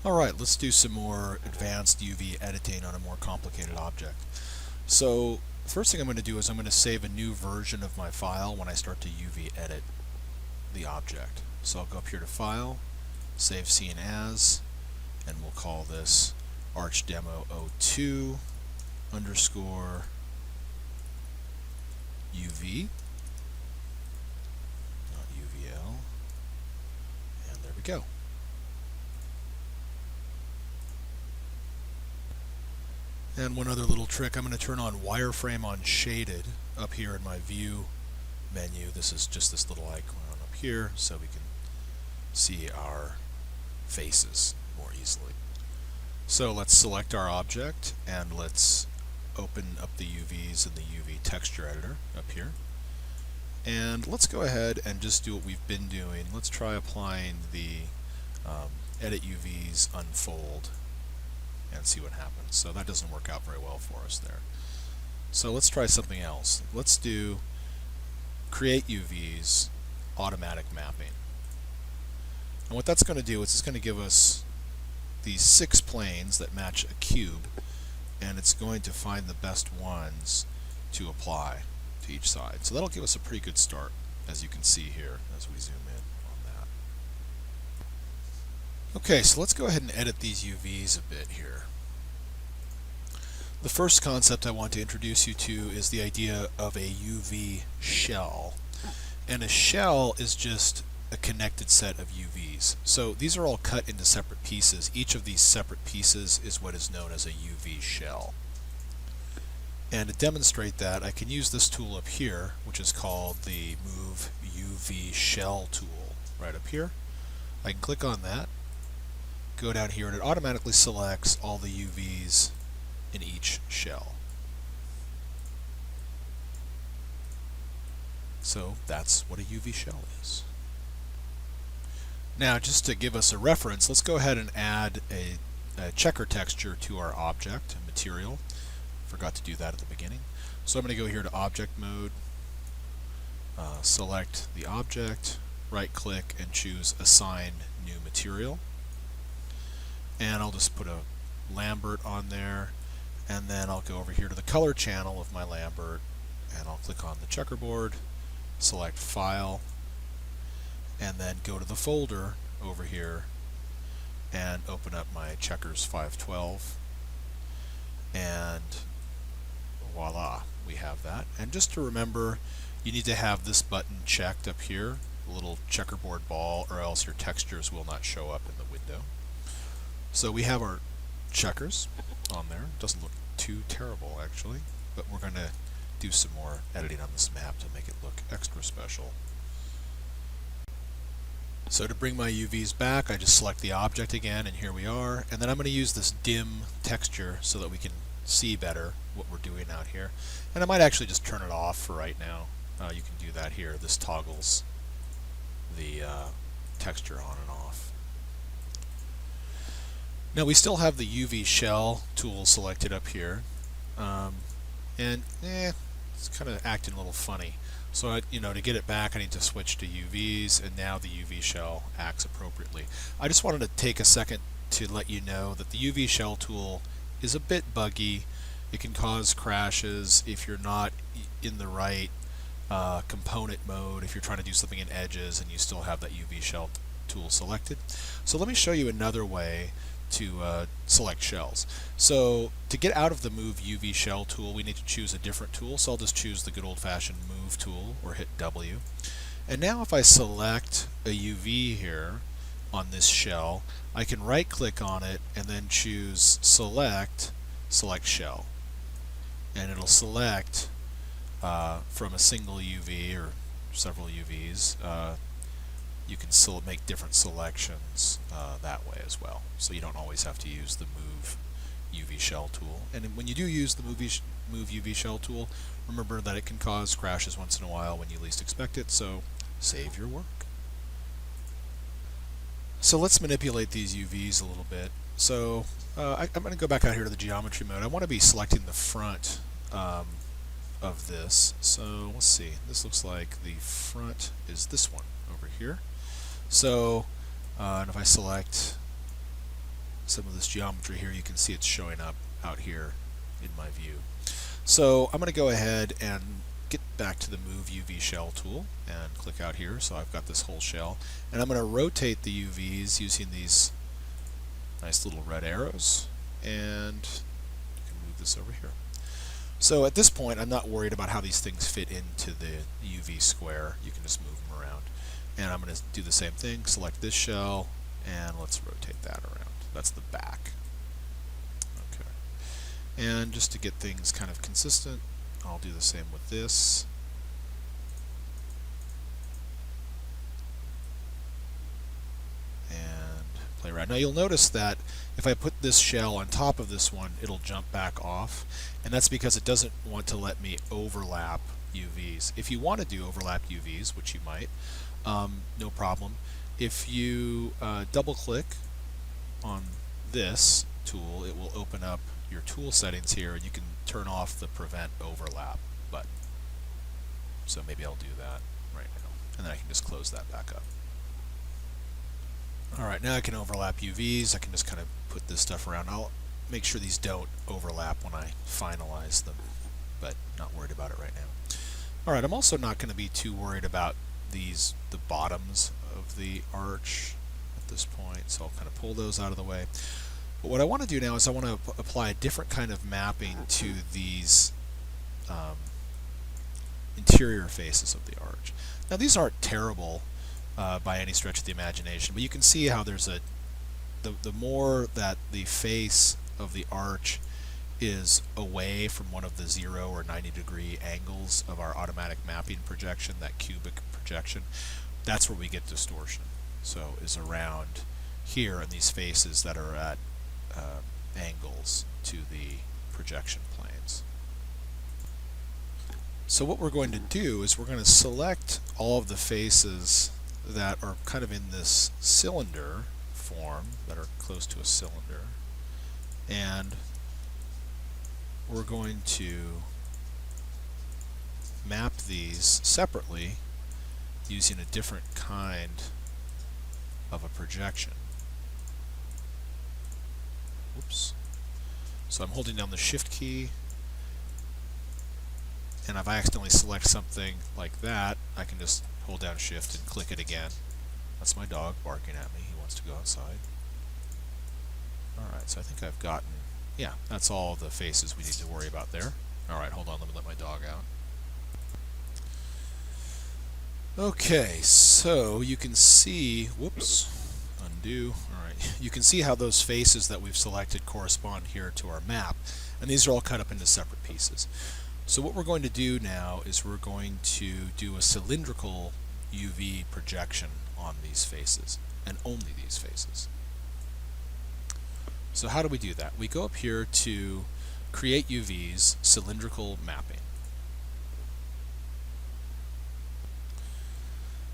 Alright, let's do some more advanced UV editing on a more complicated object. So, first thing I'm going to do is I'm going to save a new version of my file when I start to UV edit the object. So I'll go up here to File, Save Scene As, and we'll call this archdemo02 underscore UV, not UVL, and there we go. And one other little trick, I'm going to turn on wireframe on shaded up here in my view menu. This is just this little icon up here so we can see our faces more easily. So let's select our object and let's open up the UVs in the UV texture editor up here. And let's go ahead and just do what we've been doing. Let's try applying the edit UVs unfold and see what happens. So that doesn't work out very well for us there. So let's try something else. Let's do create UVs automatic mapping. And what that's going to do is it's going to give us these 6 planes that match a cube, and it's going to find the best ones to apply to each side. So that'll give us a pretty good start, as you can see here as we zoom in on that. Okay, so let's go ahead and edit these UVs a bit here. The first concept I want to introduce you to is the idea of a UV shell. And a shell is just a connected set of UVs. So these are all cut into separate pieces. Each of these separate pieces is what is known as a UV shell. And to demonstrate that, I can use this tool up here, which is called the Move UV Shell tool, right up here. I can click on that, go down here, and it automatically selects all the UVs in each shell. So that's what a UV shell is. Now, just to give us a reference, let's go ahead and add a checker texture to our object, material. Forgot to do that at the beginning. So I'm going to go here to Object Mode, select the object, right-click, and choose Assign New Material. And I'll just put a Lambert on there, and then I'll go over here to the color channel of my Lambert, and I'll click on the checkerboard, select File, and then go to the folder over here and open up my checkers 512, and voila, we have that. And just to remember, you need to have this button checked up here, the little checkerboard ball, or else your textures will not show up in the window. So we have our checkers on there. Doesn't look too terrible actually, but we're going to do some more editing on this map to make it look extra special. So to bring my UVs back, I just select the object again, and here we are. And then I'm going to use this dim texture so that we can see better what we're doing out here. And I might actually just turn it off for right now. You can do that here. This toggles the texture on and off. Now we still have the UV shell tool selected up here, and it's kind of acting a little funny. So to get it back, I need to switch to UVs, and now the UV shell acts appropriately. I just wanted to take a second to let you know that the UV shell tool is a bit buggy. It can cause crashes if you're not in the right component mode, if you're trying to do something in edges and you still have that UV shell tool selected. So let me show you another way to select shells. So to get out of the Move UV Shell tool, we need to choose a different tool. So I'll just choose the good old-fashioned Move tool, or hit W. And now if I select a UV here on this shell, I can right-click on it and then choose Select Shell. And it'll select from a single UV or several UVs. You can make different selections that way as well. So you don't always have to use the Move UV Shell tool. And when you do use the Move UV Shell tool, remember that it can cause crashes once in a while when you least expect it, so save your work. So let's manipulate these UVs a little bit. So I'm going to go back out here to the geometry mode. I want to be selecting the front of this. So let's see. This looks like the front is this one over here. So, and if I select some of this geometry here, you can see it's showing up out here in my view. So I'm going to go ahead and get back to the Move UV Shell tool and click out here. So I've got this whole shell, and I'm going to rotate the UVs using these nice little red arrows, and you can move this over here. So at this point, I'm not worried about how these things fit into the UV square. You can just move them around. And I'm going to do the same thing, select this shell, and let's rotate that around. That's the back. Okay. And just to get things kind of consistent, I'll do the same with this. And play around. Now you'll notice that if I put this shell on top of this one, it'll jump back off. And that's because it doesn't want to let me overlap UVs. If you want to do overlap UVs, which you might, no problem. If you double click on this tool, it will open up your tool settings here, and you can turn off the prevent overlap button. So maybe I'll do that right now, and then I can just close that back up. Alright, now I can overlap UVs. I can just kind of put this stuff around. I'll make sure these don't overlap when I finalize them, but not worried about it right now. Alright, I'm also not going to be too worried about the bottoms of the arch at this point, so I'll kind of pull those out of the way. But what I want to do now is I want to apply a different kind of mapping to these interior faces of the arch. Now these aren't terrible by any stretch of the imagination, but you can see how there's the more that the face of the arch is away from one of the 0 or 90-degree angles of our automatic mapping projection, that cubic projection, that's where we get distortion. So is around here in these faces that are at angles to the projection planes. So what we're going to do is we're going to select all of the faces that are kind of in this cylinder form, that are close to a cylinder, and we're going to map these separately using a different kind of a projection. Whoops. So I'm holding down the Shift key, and if I accidentally select something like that, I can just hold down Shift and click it again. That's my dog barking at me. He wants to go outside. Alright, so I think I've gotten, yeah, that's all the faces we need to worry about there. Alright, hold on, let me let my dog out. Okay, so you can see, whoops, undo. Alright, you can see how those faces that we've selected correspond here to our map, and these are all cut up into separate pieces. So what we're going to do now is we're going to do a cylindrical UV projection on these faces, and only these faces. So how do we do that? We go up here to Create UVs, Cylindrical Mapping.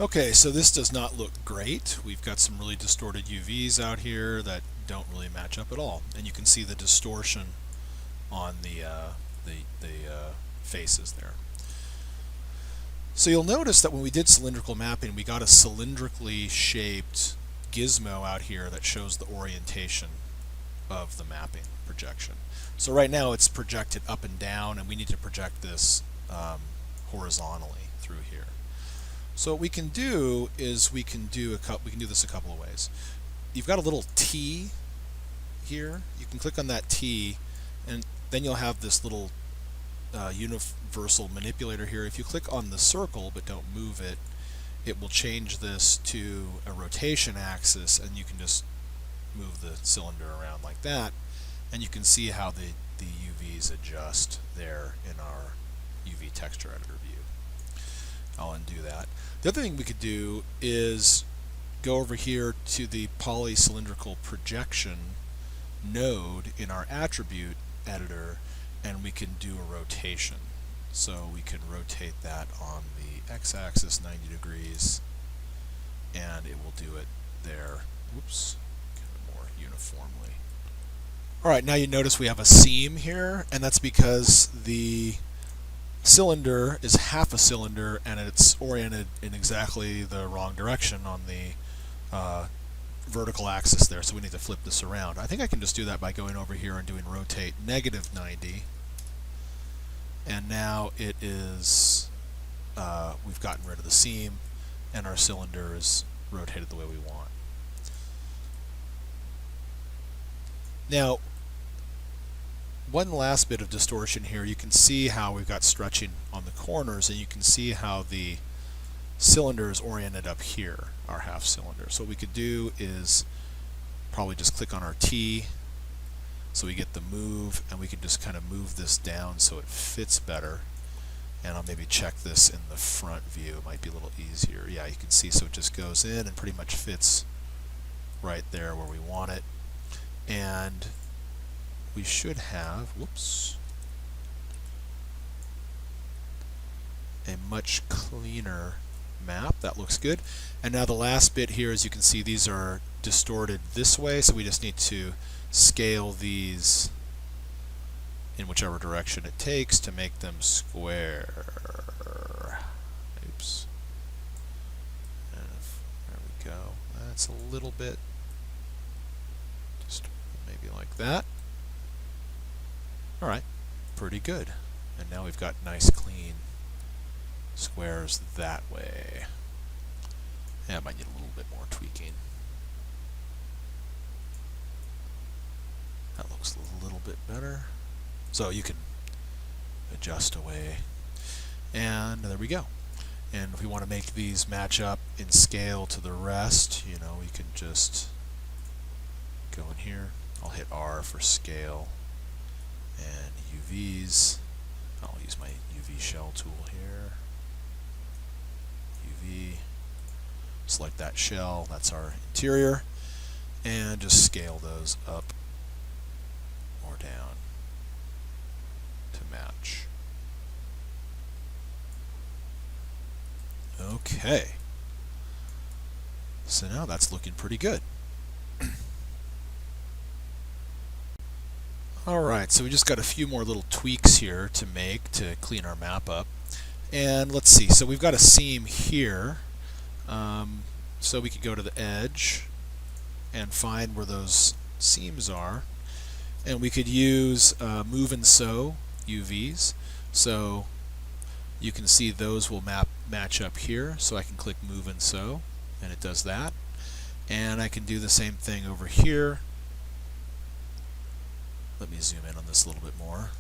Okay, so this does not look great. We've got some really distorted UVs out here that don't really match up at all, and you can see the distortion on the faces there. So you'll notice that when we did cylindrical mapping, we got a cylindrically shaped gizmo out here that shows the orientation of the mapping projection. So right now it's projected up and down, and we need to project this horizontally through here. So what we can do is we can do this a couple of ways. You've got a little T here. You can click on that T, and then you'll have this little universal manipulator here. If you click on the circle but don't move it, it will change this to a rotation axis, and you can just move the cylinder around like that, and you can see how the UVs adjust there in our UV texture editor view. I'll undo that. The other thing we could do is go over here to the polycylindrical projection node in our attribute editor, and we can do a rotation. So we can rotate that on the x-axis 90 degrees, and it will do it there. Whoops, kind of more uniformly. Alright, now you notice we have a seam here, and that's because the cylinder is half a cylinder and it's oriented in exactly the wrong direction on the vertical axis there, so we need to flip this around. I think I can just do that by going over here and doing rotate -90, and now it is we've gotten rid of the seam and our cylinder is rotated the way we want. Now, one last bit of distortion here. You can see how we've got stretching on the corners, and you can see how the cylinder is oriented up here, our half cylinder. So what we could do is probably just click on our T so we get the move, and we can just kind of move this down so it fits better. And I'll maybe check this in the front view. It might be a little easier. Yeah, you can see, so it just goes in and pretty much fits right there where we want it. And we should have, whoops, a much cleaner map. That looks good. And now the last bit here, as you can see, these are distorted this way, so we just need to scale these in whichever direction it takes to make them square. Oops. And there we go. That's a little bit, just maybe like that. Alright, pretty good. And now we've got nice clean squares that way. Yeah, it might need a little bit more tweaking. That looks a little bit better. So you can adjust away. And there we go. And if we want to make these match up in scale to the rest, you know, we can just go in here. I'll hit R for scale. And UVs. I'll use my UV shell tool here. UV. Select that shell. That's our interior. And just scale those up or down to match. Okay. So now that's looking pretty good. Alright, so we just got a few more little tweaks here to make to clean our map up. And let's see, so we've got a seam here. So we could go to the edge and find where those seams are. And we could use move and sew UVs. So you can see those will match up here. So I can click move and sew, and it does that. And I can do the same thing over here. Let me zoom in on this a little bit more.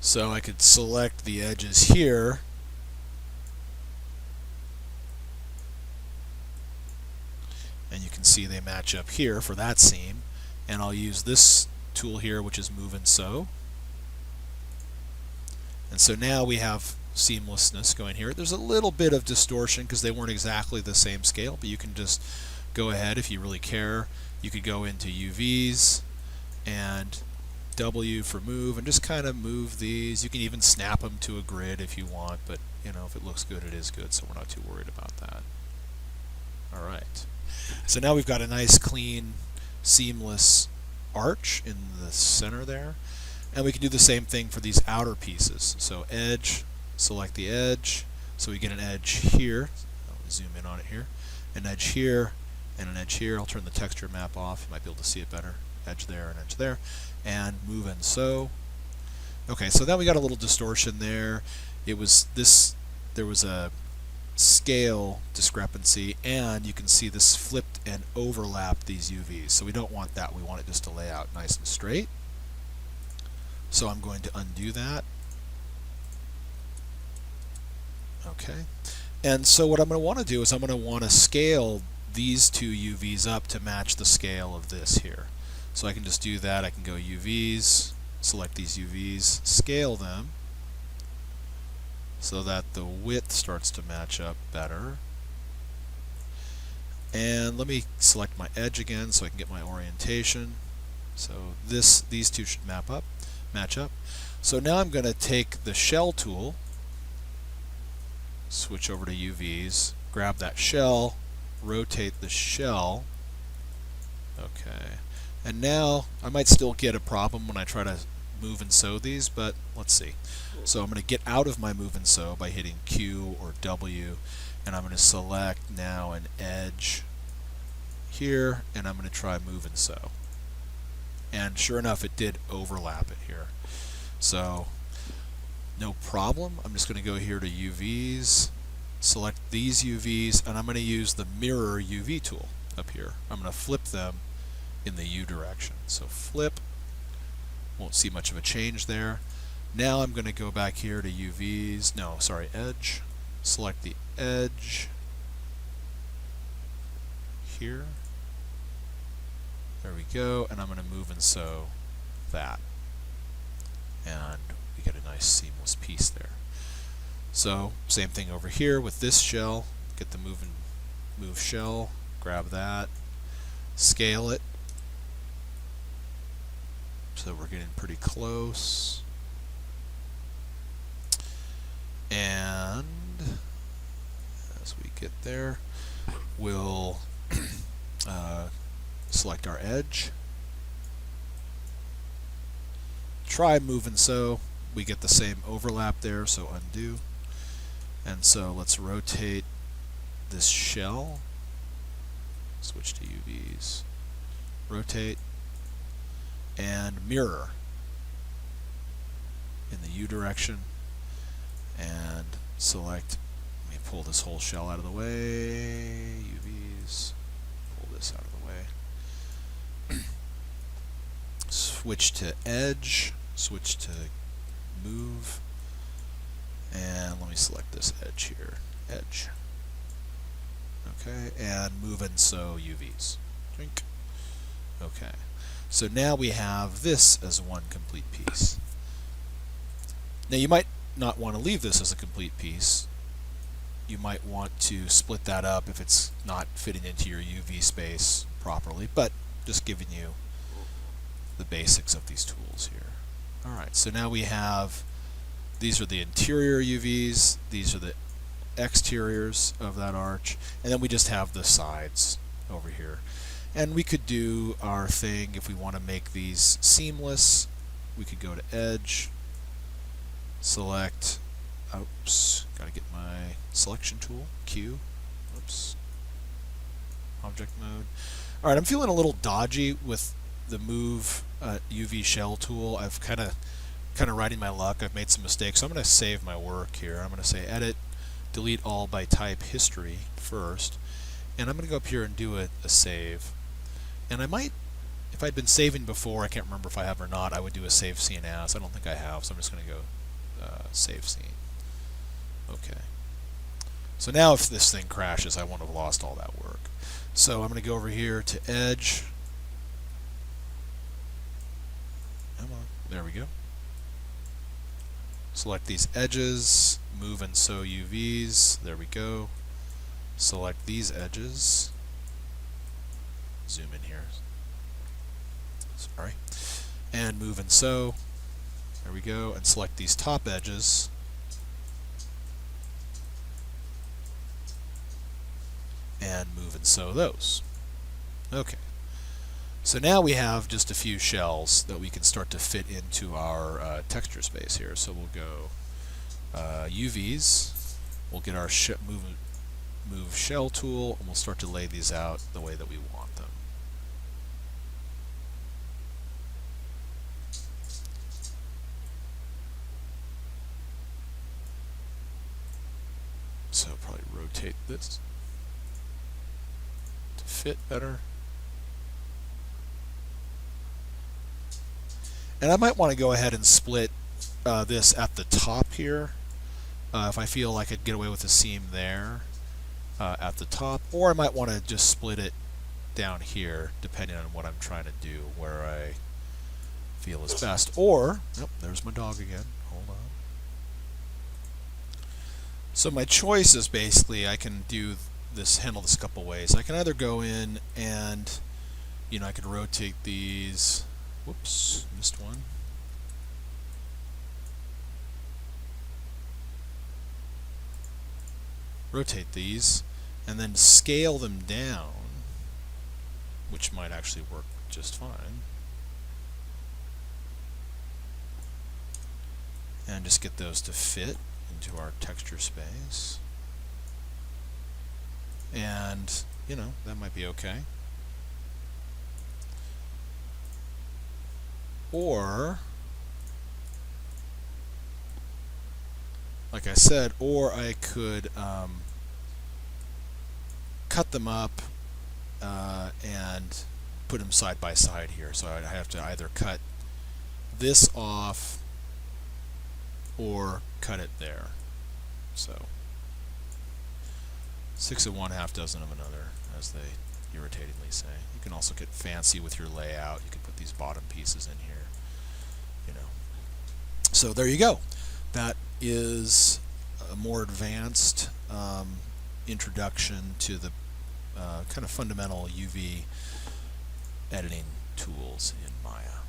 So I could select the edges here. And you can see they match up here for that seam. And I'll use this tool here, which is move and sew. And so now we have seamlessness going here. There's a little bit of distortion because they weren't exactly the same scale, but you can just go ahead if you really care. You could go into UVs and W for move and just kind of move these. You can even snap them to a grid if you want, but you know, if it looks good, it is good, so we're not too worried about that. Alright. So now we've got a nice clean seamless arch in the center there. And we can do the same thing for these outer pieces. So edge, select the edge, so we get an edge here. I'll zoom in on it here. An edge here, and an edge here. I'll turn the texture map off. You might be able to see it better. Edge there and edge there. And move and sew. Okay, so then we got a little distortion there. It was this, there was a scale discrepancy, and you can see this flipped and overlapped these UVs. So we don't want that. We want it just to lay out nice and straight. So I'm going to undo that. Okay. And so what I'm going to want to do is I'm going to want to scale these two UVs up to match the scale of this here. So I can just do that. I can go UVs, select these UVs, scale them so that the width starts to match up better. And let me select my edge again so I can get my orientation. So these two should match up. So now I'm going to take the shell tool, switch over to UVs, grab that shell, rotate the shell. Okay. And now I might still get a problem when I try to move and sew these, but let's see. So I'm going to get out of my move and sew by hitting Q or W, and I'm going to select now an edge here, and I'm going to try move and sew. And sure enough, it did overlap it here. So no problem. I'm just going to go here to UVs, select these UVs, and I'm going to use the mirror UV tool up here. I'm going to flip them in the U direction. So flip, won't see much of a change there. Now I'm going to go back here to UVs, no, sorry, edge, select the edge here. There we go, and I'm going to move and sew that. And we get a nice seamless piece there. So same thing over here with this shell. Get the move shell, grab that, scale it. So we're getting pretty close. And as we get there, we'll select our edge. Try move and sew. We get the same overlap there, so undo. And so let's rotate this shell. Switch to UVs. Rotate and mirror in the U direction. And select, let me pull this whole shell out of the way. UVs. Pull this out of the way. Switch to edge. Switch to move, and let me select this edge here, edge. Okay, and move and sew UVs. Drink. Okay, so now we have this as one complete piece. Now you might not want to leave this as a complete piece. You might want to split that up if it's not fitting into your UV space properly, but just giving you the basics of these tools here. Alright, so now we have, these are the interior UVs, these are the exteriors of that arch, and then we just have the sides over here. And we could do our thing if we want to make these seamless. We could go to edge, select, oops, gotta get my selection tool, Q, oops, object mode. Alright, I'm feeling a little dodgy with the move UV shell tool. I've kind of riding my luck. I've made some mistakes, so I'm going to save my work here. I'm going to say edit, delete all by type history first, and I'm going to go up here and do a save. And I might, if I'd been saving before, I can't remember if I have or not, I would do a save scene as. I don't think I have, so I'm just going to go save scene. Okay. So now if this thing crashes, I won't have lost all that work. So I'm going to go over here to edge. Come on, there we go. Select these edges, move and sew UVs, there we go. Select these edges, zoom in here, sorry, and move and sew, there we go, and select these top edges, and move and sew those. Okay. So now we have just a few shells that we can start to fit into our texture space here. So we'll go UVs, we'll get our move shell tool, and we'll start to lay these out the way that we want them. So probably rotate this to fit better. And I might want to go ahead and split this at the top here, if I feel I could get away with a seam there at the top, or I might want to just split it down here, depending on what I'm trying to do, where I feel is best. Or, oh, there's my dog again, hold on. So my choice is basically, I can handle this a couple ways. I can either go in and, I could rotate these. Whoops, missed one. Rotate these, and then scale them down, which might actually work just fine. And just get those to fit into our texture space. and that might be okay. Or, like I said, or I could cut them up and put them side by side here. So I'd have to either cut this off or cut it there. So 6 of one, half dozen of another, as they irritatingly say. You can also get fancy with your layout. You can put these bottom pieces in here. So there you go. That is a more advanced introduction to the kind of fundamental UV editing tools in Maya.